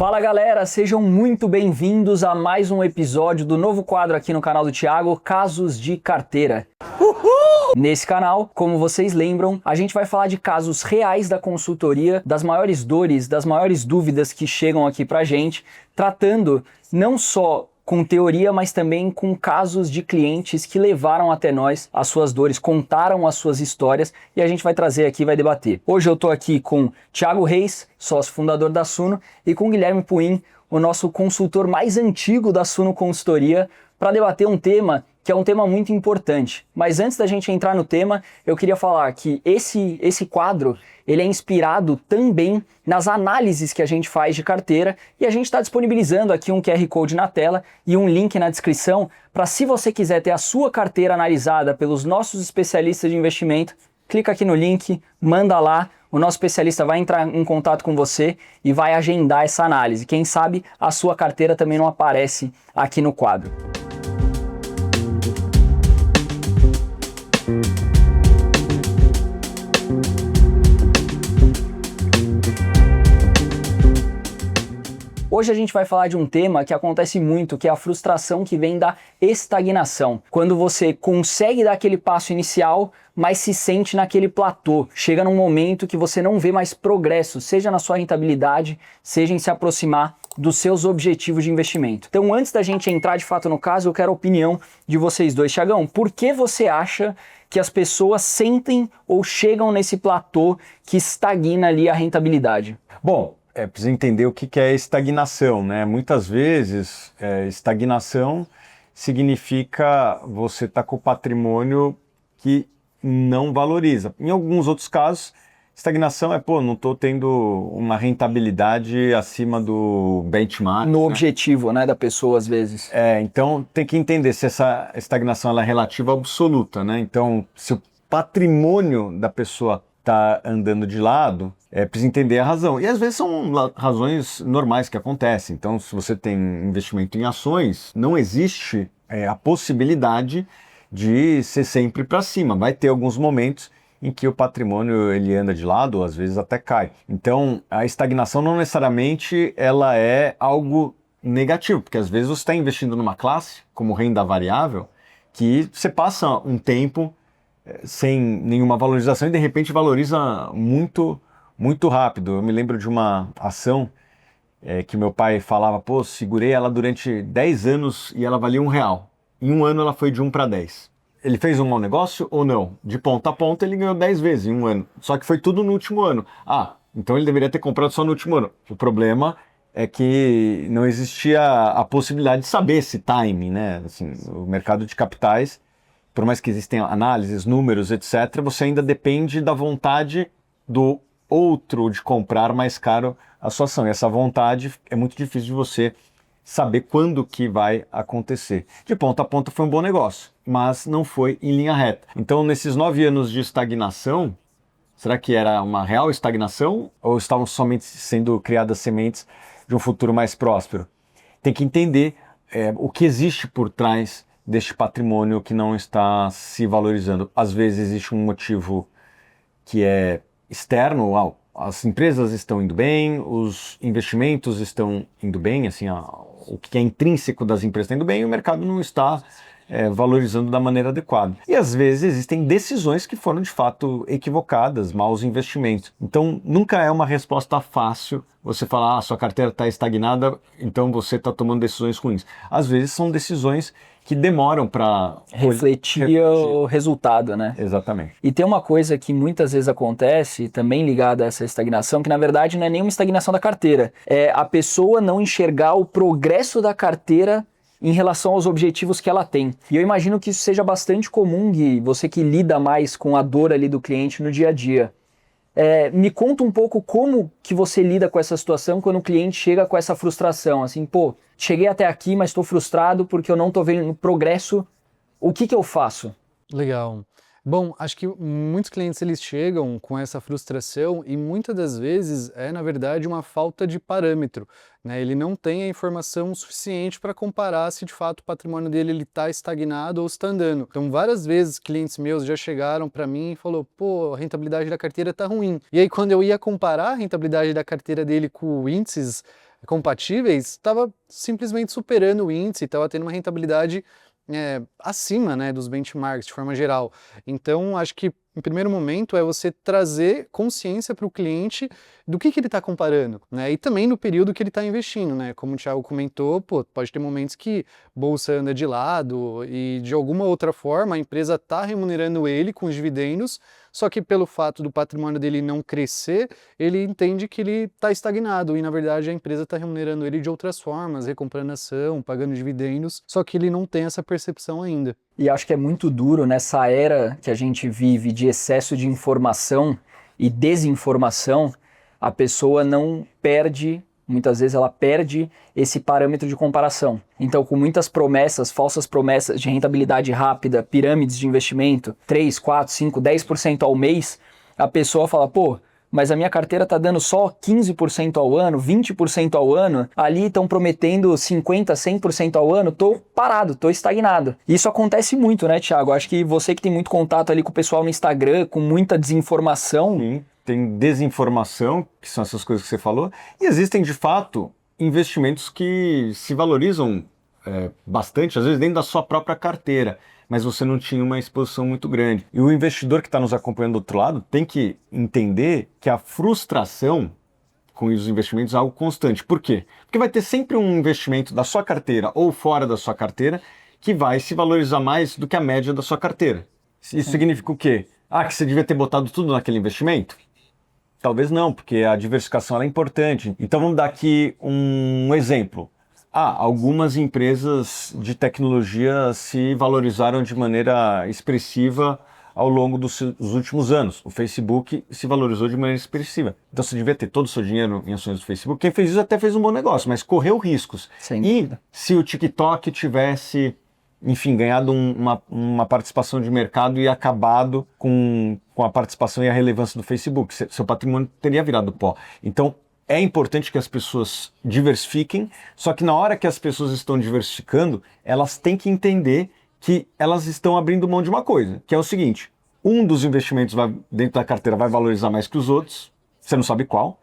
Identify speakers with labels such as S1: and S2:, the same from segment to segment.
S1: Fala galera, sejam muito bem-vindos a mais um episódio do novo quadro aqui no canal do Thiago, Casos de Carteira. Uhul! Nesse canal, como vocês lembram, a gente vai falar de casos reais da consultoria, das maiores dores, das maiores dúvidas que chegam aqui pra gente, tratando não só com teoria, mas também com casos de clientes que levaram até nós as suas dores, contaram as suas histórias e a gente vai trazer aqui e vai debater. Hoje eu tô aqui com Thiago Reis, sócio fundador da Suno, e com Guilherme Puim, o nosso consultor mais antigo da Suno Consultoria, para debater um tema que é um tema muito importante. Mas antes da gente entrar no tema, eu queria falar que esse quadro, ele é inspirado também nas análises que a gente faz de carteira e a gente está disponibilizando aqui um QR Code na tela e um link na descrição para, se você quiser ter a sua carteira analisada pelos nossos especialistas de investimento, clica aqui no link, manda lá, o nosso especialista vai entrar em contato com você e vai agendar essa análise. Quem sabe a sua carteira também não aparece aqui no quadro. Hoje a gente vai falar de um tema que acontece muito, que é a frustração que vem da estagnação. Quando você consegue dar aquele passo inicial, mas se sente naquele platô. Chega num momento que você não vê mais progresso, seja na sua rentabilidade, seja em se aproximar dos seus objetivos de investimento. Então, antes da gente entrar de fato no caso, eu quero a opinião de vocês dois. Thiagão, por que você acha que as pessoas sentem ou chegam nesse platô que estagna ali a rentabilidade?
S2: Bom, precisa entender o que é estagnação, né? Muitas vezes, estagnação significa você estar com o patrimônio que não valoriza. Em alguns outros casos, estagnação não estou tendo uma rentabilidade acima do benchmark.
S1: No objetivo, né, da pessoa, às vezes.
S2: Então tem que entender se essa estagnação ela é relativa ou absoluta, né? Então, se o patrimônio da pessoa está andando de lado, precisa entender a razão. E às vezes são razões normais que acontecem. Então, se você tem investimento em ações, não existe a possibilidade de ser sempre para cima. Vai ter alguns momentos em que o patrimônio ele anda de lado, ou às vezes até cai. Então, a estagnação não necessariamente ela é algo negativo, porque às vezes você está investindo numa classe, como renda variável, que você passa um tempo sem nenhuma valorização e de repente valoriza muito, muito rápido. Eu me lembro de uma ação que meu pai falava, segurei ela durante 10 anos e ela valia R$1. Em um ano ela foi de 1 para 10. Ele fez um mau negócio ou não? De ponta a ponta ele ganhou 10 vezes em um ano. Só que foi tudo no último ano. Então ele deveria ter comprado só no último ano. O problema é que não existia a possibilidade de saber esse timing, né? Assim, o mercado de capitais, por mais que existem análises, números, etc., você ainda depende da vontade do outro de comprar mais caro a sua ação. E essa vontade é muito difícil de você saber quando que vai acontecer. De ponta a ponta foi um bom negócio, mas não foi em linha reta. Então, nesses 9 anos de estagnação, será que era uma real estagnação ou estavam somente sendo criadas sementes de um futuro mais próspero? Tem que entender o que existe por trás deste patrimônio que não está se valorizando. Às vezes existe um motivo que é externo, as empresas estão indo bem, os investimentos estão indo bem, assim, o que é intrínseco das empresas está indo bem e o mercado não está valorizando da maneira adequada. E às vezes existem decisões que foram de fato equivocadas, maus investimentos. Então nunca é uma resposta fácil você falar, sua carteira está estagnada, então você está tomando decisões ruins. Às vezes são decisões que demoram para
S1: refletir o resultado, né?
S2: Exatamente.
S1: E tem uma coisa que muitas vezes acontece, também ligada a essa estagnação, que na verdade não é nenhuma estagnação da carteira. É a pessoa não enxergar o progresso da carteira em relação aos objetivos que ela tem. E eu imagino que isso seja bastante comum, Gui, você que lida mais com a dor ali do cliente no dia a dia. Me conta um pouco como que você lida com essa situação quando o cliente chega com essa frustração, assim, cheguei até aqui, mas estou frustrado porque eu não estou vendo progresso, o que eu faço?
S3: Legal. Bom, acho que muitos clientes eles chegam com essa frustração e muitas das vezes na verdade uma falta de parâmetro, né? Ele não tem a informação suficiente para comparar se de fato o patrimônio dele está estagnado ou está andando. Então várias vezes clientes meus já chegaram para mim e falou, a rentabilidade da carteira está ruim. E aí quando eu ia comparar a rentabilidade da carteira dele com índices compatíveis, estava simplesmente superando o índice, estava tendo uma rentabilidade acima, né, dos benchmarks de forma geral. Então, acho que em primeiro momento é você trazer consciência para o cliente do que ele está comparando, né, e também no período que ele está investindo, né, como o Thiago comentou, pode ter momentos que bolsa anda de lado e de alguma outra forma a empresa está remunerando ele com os dividendos, só que pelo fato do patrimônio dele não crescer, ele entende que ele está estagnado e na verdade a empresa está remunerando ele de outras formas, recomprando ação, pagando dividendos, só que ele não tem essa percepção ainda.
S1: E acho que é muito duro nessa era que a gente vive de excesso de informação e desinformação, a pessoa não perde, muitas vezes ela perde esse parâmetro de comparação. Então, com muitas promessas, falsas promessas de rentabilidade rápida, pirâmides de investimento, 3, 4, 5, 10% ao mês, a pessoa fala, pô, mas a minha carteira está dando só 15% ao ano, 20% ao ano, ali estão prometendo 50%, 100% ao ano, tô parado, tô estagnado. Isso acontece muito, né, Thiago? Acho que você que tem muito contato ali com o pessoal no Instagram, com muita desinformação.
S2: Sim, tem desinformação, que são essas coisas que você falou, e existem, de fato, investimentos que se valorizam bastante, às vezes dentro da sua própria carteira, mas você não tinha uma exposição muito grande. E o investidor que está nos acompanhando do outro lado tem que entender que a frustração com os investimentos é algo constante. Por quê? Porque vai ter sempre um investimento da sua carteira ou fora da sua carteira que vai se valorizar mais do que a média da sua carteira. Isso significa o quê? Que você devia ter botado tudo naquele investimento? Talvez não, porque a diversificação ela é importante. Então vamos dar aqui um exemplo. Algumas empresas de tecnologia se valorizaram de maneira expressiva ao longo dos últimos anos. O Facebook se valorizou de maneira expressiva. Então você devia ter todo o seu dinheiro em ações do Facebook. Quem fez isso até fez um bom negócio, mas correu riscos. E se o TikTok tivesse, enfim, ganhado uma participação de mercado e acabado com a participação e a relevância do Facebook, seu patrimônio teria virado pó. Então, é importante que as pessoas diversifiquem, só que na hora que as pessoas estão diversificando, elas têm que entender que elas estão abrindo mão de uma coisa, que é o seguinte, um dos investimentos dentro da carteira vai valorizar mais que os outros, você não sabe qual,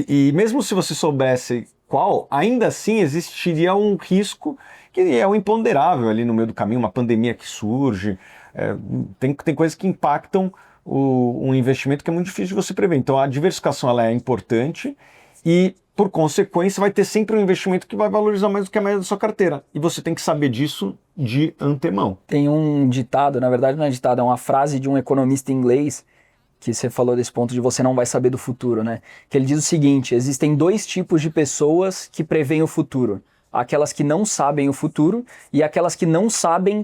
S2: e mesmo se você soubesse qual, ainda assim existiria um risco que é o imponderável ali no meio do caminho, uma pandemia que surge, tem coisas que impactam um investimento que é muito difícil de você prever. Então a diversificação ela é importante e, por consequência, vai ter sempre um investimento que vai valorizar mais do que a média da sua carteira. E você tem que saber disso de antemão.
S1: Tem um ditado, na verdade não é ditado, é uma frase de um economista inglês que você falou desse ponto de você não vai saber do futuro, né? Que ele diz o seguinte, existem dois tipos de pessoas que preveem o futuro. Aquelas que não sabem o futuro e aquelas que não sabem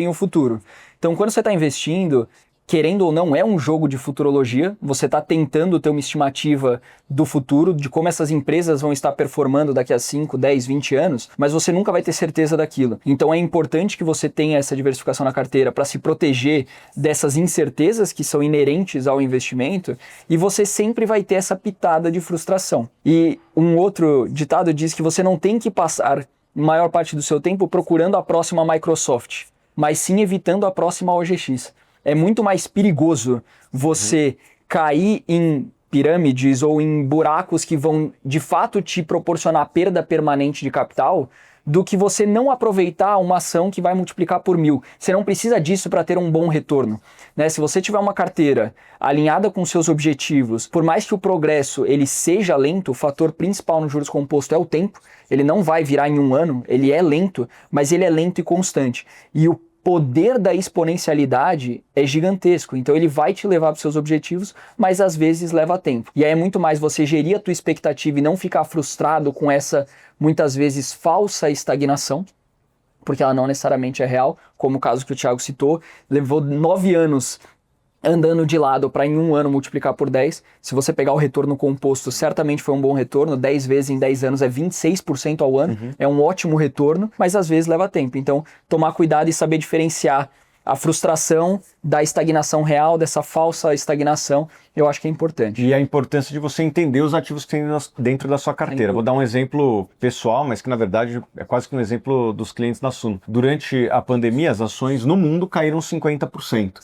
S1: o futuro. Então, quando você está investindo, querendo ou não, é um jogo de futurologia, você está tentando ter uma estimativa do futuro, de como essas empresas vão estar performando daqui a 5, 10, 20 anos, mas você nunca vai ter certeza daquilo. Então é importante que você tenha essa diversificação na carteira para se proteger dessas incertezas que são inerentes ao investimento e você sempre vai ter essa pitada de frustração. E um outro ditado diz que você não tem que passar a maior parte do seu tempo procurando a próxima Microsoft, mas sim evitando a próxima OGX. É muito mais perigoso você cair em pirâmides ou em buracos que vão de fato te proporcionar perda permanente de capital do que você não aproveitar uma ação que vai multiplicar por 1000. Você não precisa disso para ter um bom retorno, né? Se você tiver uma carteira alinhada com seus objetivos, por mais que o progresso ele seja lento, o fator principal no juros composto é o tempo. Ele não vai virar em um ano, ele é lento, mas ele é lento e constante. E o poder da exponencialidade é gigantesco, então ele vai te levar para os seus objetivos, mas às vezes leva tempo. E aí é muito mais você gerir a tua expectativa e não ficar frustrado com essa, muitas vezes, falsa estagnação, porque ela não necessariamente é real, como o caso que o Thiago citou, levou 9 anos andando de lado para em um ano multiplicar por 10, se você pegar o retorno composto, certamente foi um bom retorno, 10 vezes em 10 anos é 26% ao ano, é um ótimo retorno, mas às vezes leva tempo. Então, tomar cuidado e saber diferenciar a frustração da estagnação real, dessa falsa estagnação, eu acho que é importante.
S2: E a importância de você entender os ativos que tem dentro da sua carteira. Vou dar um exemplo pessoal, mas que na verdade é quase que um exemplo dos clientes da Suno. Durante a pandemia, as ações no mundo caíram 50%.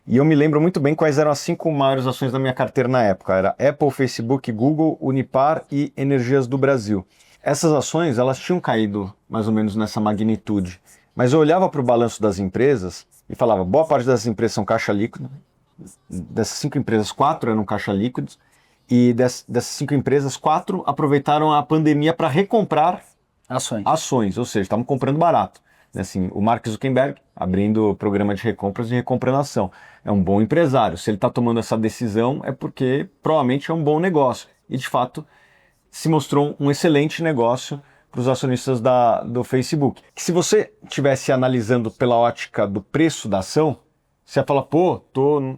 S2: E eu me lembro muito bem quais eram as 5 maiores ações da minha carteira na época. Era Apple, Facebook, Google, Unipar e Energias do Brasil. Essas ações, elas tinham caído mais ou menos nessa magnitude. Mas eu olhava para o balanço das empresas e falava, boa parte das empresas são caixa líquido. Dessas 5 empresas, 4 eram caixa líquidos. E dessas 5 empresas, 4 aproveitaram a pandemia para recomprar ações, ou seja, estavam comprando barato. Assim, o Mark Zuckerberg abrindo o programa de recompras e recomprando ação. É um bom empresário. Se ele está tomando essa decisão é porque provavelmente é um bom negócio. E de fato se mostrou um excelente negócio para os acionistas do Facebook. Que se você estivesse analisando pela ótica do preço da ação, você ia falar, pô,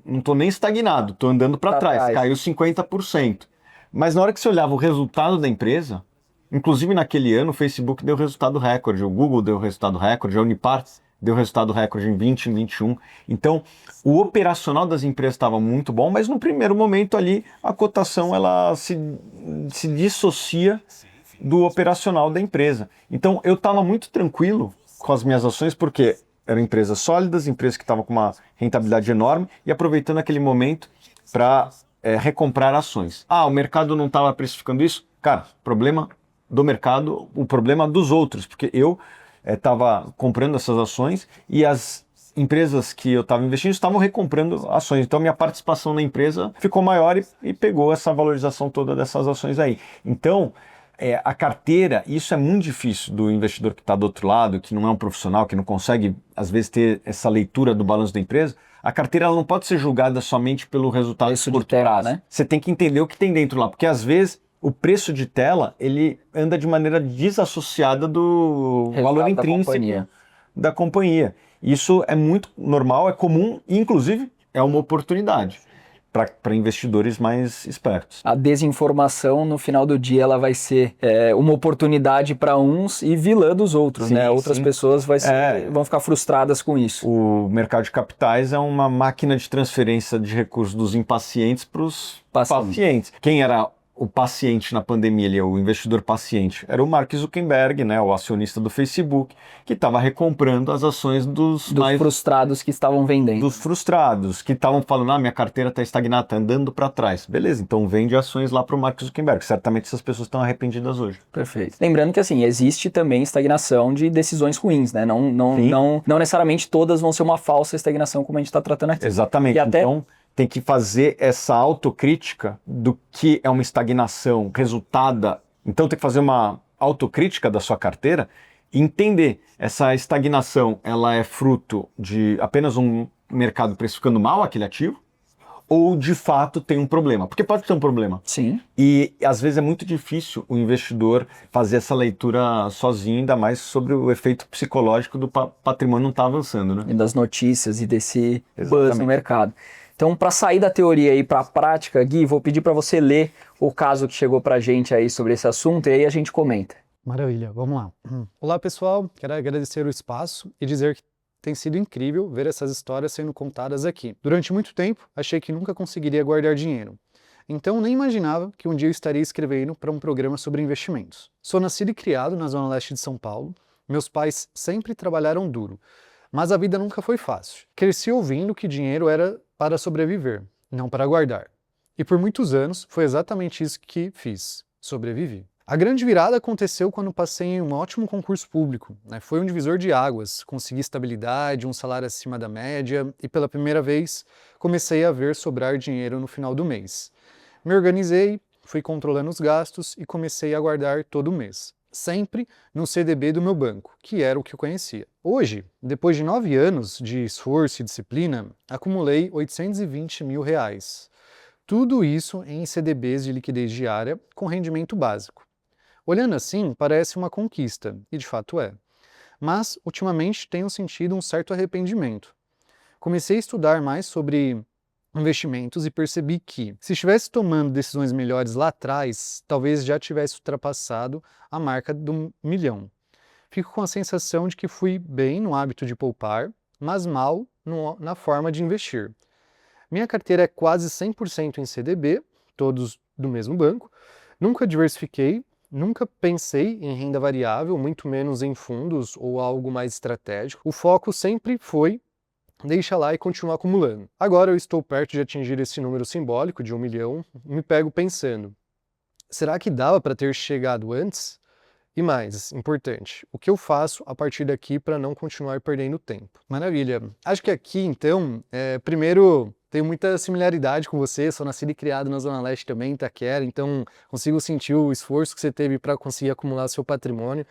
S2: não estou nem estagnado, estou andando para trás, caiu 50%. Mas na hora que você olhava o resultado da empresa, inclusive naquele ano o Facebook deu resultado recorde, o Google deu resultado recorde, a Unipar deu resultado recorde em 20, em 21. Então, o operacional das empresas estava muito bom, mas no primeiro momento ali a cotação ela se dissocia do operacional da empresa. Então, eu estava muito tranquilo com as minhas ações, porque eram empresas sólidas, empresas que estavam com uma rentabilidade enorme e aproveitando aquele momento para recomprar ações. O mercado não estava precificando isso? Cara, problema do mercado, o problema dos outros, porque eu estava comprando essas ações e as empresas que eu estava investindo estavam recomprando ações. Então, minha participação na empresa ficou maior e pegou essa valorização toda dessas ações aí. Então, a carteira, isso é muito difícil do investidor que está do outro lado, que não é um profissional, que não consegue, às vezes, ter essa leitura do balanço da empresa. A carteira ela não pode ser julgada somente pelo resultado
S1: de curto prazo, né?
S2: Você tem que entender o que tem dentro lá, porque às vezes o preço de tela, ele anda de maneira desassociada do valor intrínseco da companhia. Isso é muito normal, é comum e, inclusive, é uma oportunidade para investidores mais espertos.
S1: A desinformação, no final do dia, ela vai ser uma oportunidade para uns e vilã dos outros, né? Outras pessoas vão ficar frustradas com isso.
S2: O mercado de capitais é uma máquina de transferência de recursos dos impacientes para os pacientes. Quem era o paciente na pandemia, o investidor paciente, era o Mark Zuckerberg, né, o acionista do Facebook, que estava recomprando as ações dos mais
S1: frustrados que estavam vendendo.
S2: Dos frustrados, que estavam falando, minha carteira está estagnada, está andando para trás. Beleza, então vende ações lá para o Mark Zuckerberg. Certamente essas pessoas estão arrependidas hoje.
S1: Perfeito. Lembrando que assim, existe também estagnação de decisões ruins, né? Não necessariamente todas vão ser uma falsa estagnação como a gente está tratando aqui.
S2: Exatamente. Então, tem que fazer essa autocrítica do que é uma estagnação resultada. Então tem que fazer uma autocrítica da sua carteira e entender essa estagnação, ela é fruto de apenas um mercado precificando mal aquele ativo ou de fato tem um problema? Porque pode ter um problema.
S1: Sim.
S2: E às vezes é muito difícil o investidor fazer essa leitura sozinho, ainda mais sobre o efeito psicológico do patrimônio não estar avançando, né?
S1: E das notícias e desse buzz no mercado. Então, para sair da teoria e para a prática, Gui, vou pedir para você ler o caso que chegou para a gente aí sobre esse assunto e aí a gente comenta.
S3: Maravilha, vamos lá. Olá, pessoal. Quero agradecer o espaço e dizer que tem sido incrível ver essas histórias sendo contadas aqui. Durante muito tempo, achei que nunca conseguiria guardar dinheiro. Então, nem imaginava que um dia eu estaria escrevendo para um programa sobre investimentos. Sou nascido e criado na Zona Leste de São Paulo. Meus pais sempre trabalharam duro, mas a vida nunca foi fácil. Cresci ouvindo que dinheiro era para sobreviver, não para guardar. E por muitos anos foi exatamente isso que fiz, sobrevivi. A grande virada aconteceu quando passei em um ótimo concurso público, né? Foi um divisor de águas, consegui estabilidade, um salário acima da média e pela primeira vez comecei a ver sobrar dinheiro no final do mês. Me organizei, fui controlando os gastos e comecei a guardar todo mês. Sempre no CDB do meu banco, que era o que eu conhecia. Hoje, depois de 9 anos de esforço e disciplina, acumulei R$820 mil. Tudo isso em CDBs de liquidez diária com rendimento básico. Olhando assim, parece uma conquista, e de fato é. Mas, ultimamente, tenho sentido um certo arrependimento. Comecei a estudar mais sobre investimentos e percebi que, se estivesse tomando decisões melhores lá atrás, talvez já tivesse ultrapassado a marca do 1 milhão. Fico com a sensação de que fui bem no hábito de poupar, mas mal na forma de investir. Minha carteira é quase 100% em CDB, todos do mesmo banco. Nunca diversifiquei, nunca pensei em renda variável, muito menos em fundos ou algo mais estratégico. O foco sempre foi deixa lá e continua acumulando. Agora eu estou perto de atingir esse número simbólico de 1 milhão, me pego pensando, será que dava para ter chegado antes? E mais, importante, o que eu faço a partir daqui para não continuar perdendo tempo? Maravilha. Acho que aqui, então, primeiro, tenho muita similaridade com você, sou nascido e criado na Zona Leste também, Itaquera, então consigo sentir o esforço que você teve para conseguir acumular seu patrimônio,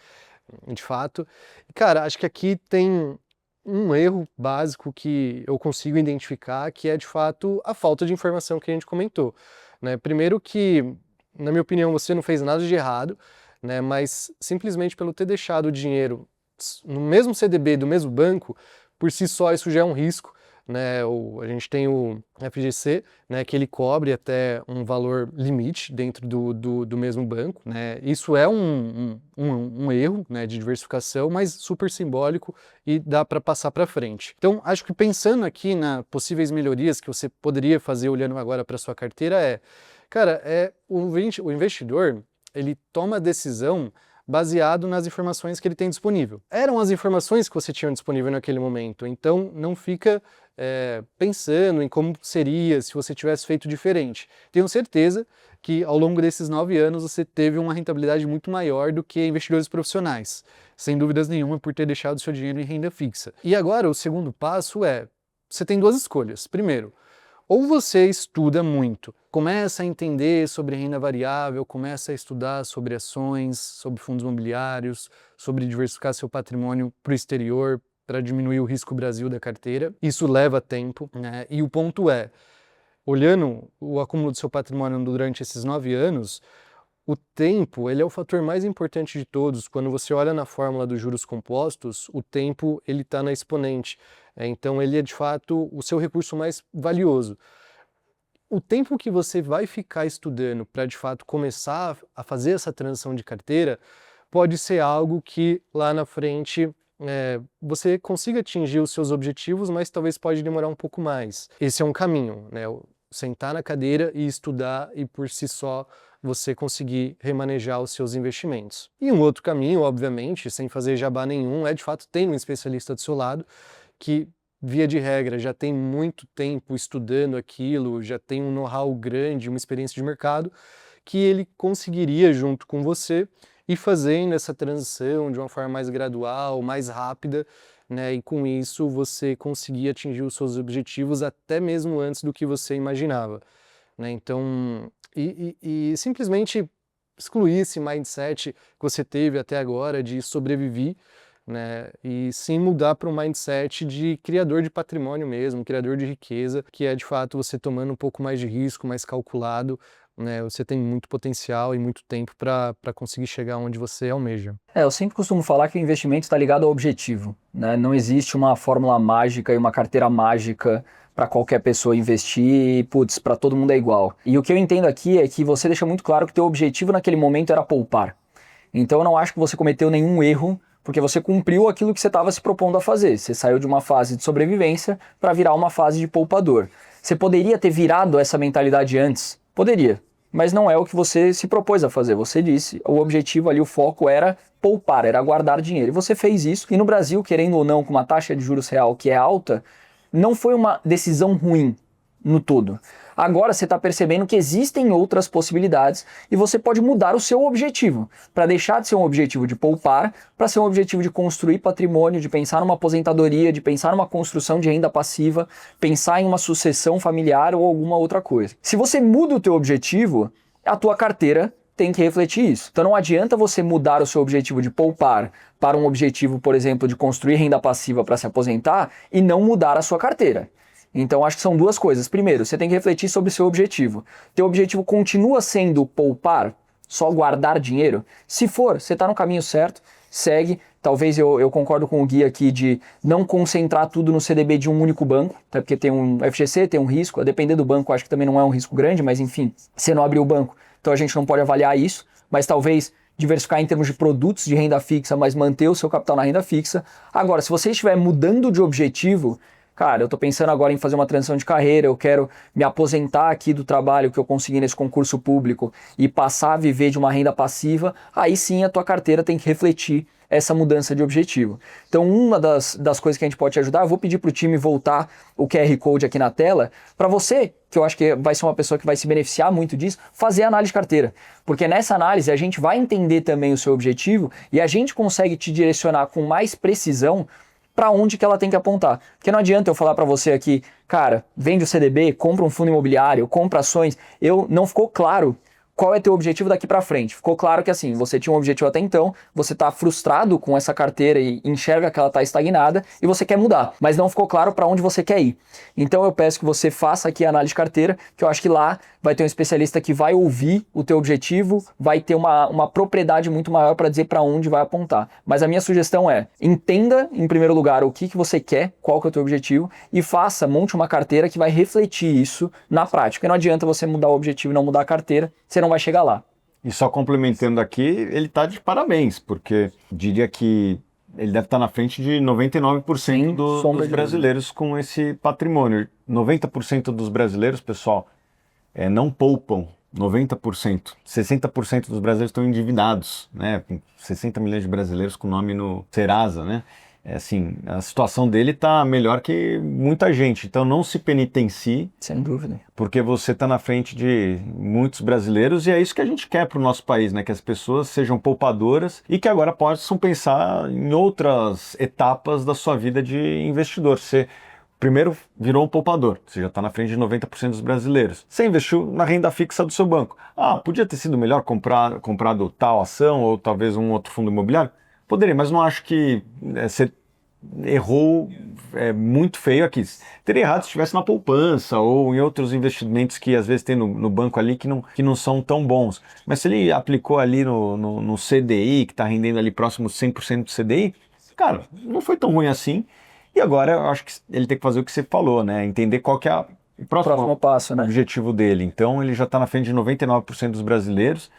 S3: de fato. E, cara, acho que aqui tem um erro básico que eu consigo identificar, que é, de fato, a falta de informação que a gente comentou, né? Primeiro que, na minha opinião, você não fez nada de errado, né, mas simplesmente pelo ter deixado o dinheiro no mesmo CDB do mesmo banco, por si só isso já é um risco, né? A gente tem o FGC, né, que ele cobre até um valor limite dentro do mesmo banco, né? Isso é um erro, né, de diversificação, mas super simbólico e dá para passar para frente. Então, acho que pensando aqui nas possíveis melhorias que você poderia fazer olhando agora para sua carteira cara, o investidor ele toma a decisão baseado nas informações que ele tem disponível. Eram as informações que você tinha disponível naquele momento, então não fica pensando em como seria se você tivesse feito diferente. Tenho certeza que ao longo desses 9 anos você teve uma rentabilidade muito maior do que investidores profissionais, sem dúvidas nenhuma por ter deixado seu dinheiro em renda fixa. E agora o segundo passo você tem duas escolhas. Primeiro, ou você estuda muito, começa a entender sobre renda variável, começa a estudar sobre ações, sobre fundos imobiliários, sobre diversificar seu patrimônio para o exterior, para diminuir o risco Brasil da carteira. Isso leva tempo, né? E o ponto olhando o acúmulo do seu patrimônio durante esses 9 anos, o tempo ele é o fator mais importante de todos. Quando você olha na fórmula dos juros compostos, o tempo ele está na exponente. Então ele é de fato o seu recurso mais valioso. O tempo que você vai ficar estudando para de fato começar a fazer essa transição de carteira pode ser algo que lá na frente você consiga atingir os seus objetivos, mas talvez pode demorar um pouco mais. Esse é um caminho, né? Sentar na cadeira e estudar e por si só você conseguir remanejar os seus investimentos. E um outro caminho, obviamente, sem fazer jabá nenhum, é de fato ter um especialista do seu lado que, via de regra, já tem muito tempo estudando aquilo, já tem um know-how grande, uma experiência de mercado, que ele conseguiria, junto com você, ir fazendo essa transição de uma forma mais gradual, mais rápida, né? E com isso você conseguir atingir os seus objetivos até mesmo antes do que você imaginava, né? Então, e simplesmente excluir esse mindset que você teve até agora de sobreviver, né? E sim mudar para um mindset de criador de patrimônio mesmo, criador de riqueza, que é de fato você tomando um pouco mais de risco, mais calculado, né? Você tem muito potencial e muito tempo para conseguir chegar onde você almeja.
S1: Eu sempre costumo falar que o investimento está ligado ao objetivo, né? Não existe uma fórmula mágica e uma carteira mágica para qualquer pessoa investir e, putz, para todo mundo é igual. E o que eu entendo aqui é que você deixa muito claro que o teu objetivo naquele momento era poupar. Então eu não acho que você cometeu nenhum erro, porque você cumpriu aquilo que você estava se propondo a fazer. Você saiu de uma fase de sobrevivência para virar uma fase de poupador. Você poderia ter virado essa mentalidade antes? Poderia. Mas não é o que você se propôs a fazer. Você disse, o objetivo ali, o foco era poupar, era guardar dinheiro. E você fez isso. E no Brasil, querendo ou não, com uma taxa de juros real que é alta, não foi uma decisão ruim no todo. Agora você está percebendo que existem outras possibilidades e você pode mudar o seu objetivo, para deixar de ser um objetivo de poupar, para ser um objetivo de construir patrimônio, de pensar numa aposentadoria, de pensar numa construção de renda passiva, pensar em uma sucessão familiar ou alguma outra coisa. Se você muda o teu objetivo, a tua carteira tem que refletir isso. Então não adianta você mudar o seu objetivo de poupar para um objetivo, por exemplo, de construir renda passiva para se aposentar e não mudar a sua carteira. Então acho que são duas coisas. Primeiro, você tem que refletir sobre o seu objetivo. Teu objetivo continua sendo poupar, só guardar dinheiro? Se for, você está no caminho certo, segue. Talvez eu concordo com o Gui aqui de não concentrar tudo no CDB de um único banco, até porque tem um FGC, tem um risco, a depender do banco acho que também não é um risco grande, mas enfim, você não abriu o banco, então a gente não pode avaliar isso, mas talvez diversificar em termos de produtos de renda fixa, mas manter o seu capital na renda fixa. Agora, se você estiver mudando de objetivo, cara, eu tô pensando agora em fazer uma transição de carreira, eu quero me aposentar aqui do trabalho que eu consegui nesse concurso público e passar a viver de uma renda passiva, aí sim a tua carteira tem que refletir essa mudança de objetivo. Então, uma das coisas que a gente pode te ajudar, eu vou pedir para o time voltar o QR Code aqui na tela, para você, que eu acho que vai ser uma pessoa que vai se beneficiar muito disso, fazer a análise de carteira. Porque nessa análise a gente vai entender também o seu objetivo e a gente consegue te direcionar com mais precisão para onde que ela tem que apontar. Porque não adianta eu falar para você aqui, cara, vende o CDB, compra um fundo imobiliário, compra ações, não ficou claro qual é teu objetivo daqui para frente. Ficou claro que assim, você tinha um objetivo até então, você está frustrado com essa carteira e enxerga que ela está estagnada e você quer mudar, mas não ficou claro para onde você quer ir. Então eu peço que você faça aqui a análise de carteira, que eu acho que lá vai ter um especialista que vai ouvir o teu objetivo, vai ter uma propriedade muito maior para dizer para onde vai apontar. Mas a minha sugestão é, entenda em primeiro lugar o que você quer, qual que é o teu objetivo e monte uma carteira que vai refletir isso na prática. Porque não adianta você mudar o objetivo e não mudar a carteira, você não vai chegar lá.
S2: E só complementando aqui, ele está de parabéns, porque diria que ele deve estar na frente de 99% dos brasileiros com esse patrimônio. 90% dos brasileiros, pessoal, não poupam. 90%. 60% dos brasileiros estão endividados, né? 60 milhões de brasileiros com nome no Serasa, né? Assim, a situação dele está melhor que muita gente, então não se penitencie.
S1: Sem dúvida.
S2: Porque você está na frente de muitos brasileiros e é isso que a gente quer para o nosso país, né? Que as pessoas sejam poupadoras e que agora possam pensar em outras etapas da sua vida de investidor. Você primeiro virou um poupador, você já está na frente de 90% dos brasileiros. Você investiu na renda fixa do seu banco. Podia ter sido melhor comprado tal ação ou talvez um outro fundo imobiliário? Poderia, mas não acho que você errou muito feio aqui. Teria errado se estivesse na poupança ou em outros investimentos que às vezes tem no banco ali que não são tão bons. Mas se ele aplicou ali no CDI, que está rendendo ali próximo de 100% do CDI, cara, não foi tão ruim assim. E agora eu acho que ele tem que fazer o que você falou, né? Entender qual que é o próximo
S1: passo, né?
S2: Objetivo dele. Então ele já está na frente de 99% dos brasileiros.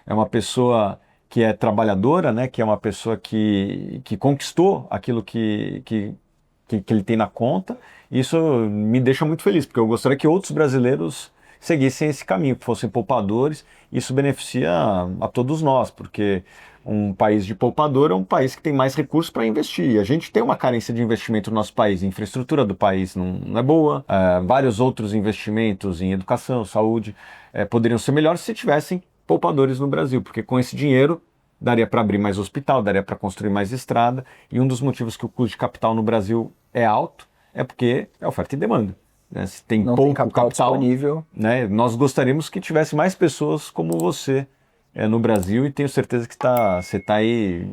S2: É uma pessoa que é trabalhadora, né? Que é uma pessoa que conquistou aquilo que ele tem na conta. Isso me deixa muito feliz, porque eu gostaria que outros brasileiros seguissem esse caminho, que fossem poupadores. Isso beneficia a todos nós, porque um país de poupador é um país que tem mais recursos para investir. E a gente tem uma carência de investimento no nosso país. A infraestrutura do país não é boa. Vários outros investimentos em educação, saúde, poderiam ser melhores se tivessem poupadores no Brasil, porque com esse dinheiro daria para abrir mais hospital, daria para construir mais estrada, e um dos motivos que o custo de capital no Brasil é alto é porque é oferta e demanda. Né? Se tem pouco capital
S1: disponível,
S2: né? Nós gostaríamos que tivesse mais pessoas como você no Brasil, e tenho certeza que você está aí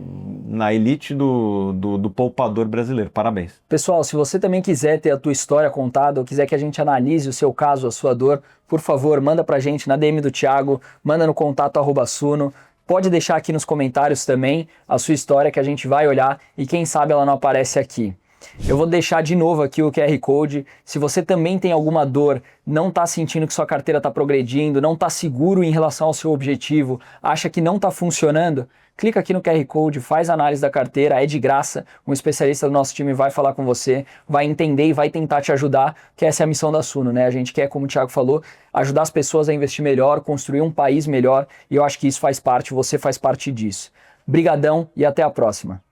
S2: na elite do poupador brasileiro. Parabéns.
S1: Pessoal, se você também quiser ter a tua história contada ou quiser que a gente analise o seu caso, a sua dor, por favor, manda pra gente na DM do Thiago, manda no contato@suno. Pode deixar aqui nos comentários também a sua história que a gente vai olhar e quem sabe ela não aparece aqui. Eu vou deixar de novo aqui o QR Code. Se você também tem alguma dor, não está sentindo que sua carteira está progredindo, não está seguro em relação ao seu objetivo, acha que não está funcionando, clica aqui no QR Code, faz a análise da carteira, é de graça, um especialista do nosso time vai falar com você, vai entender e vai tentar te ajudar, que essa é a missão da Suno, né? A gente quer, como o Thiago falou, ajudar as pessoas a investir melhor, construir um país melhor, e eu acho que isso faz parte, você faz parte disso. Brigadão e até a próxima.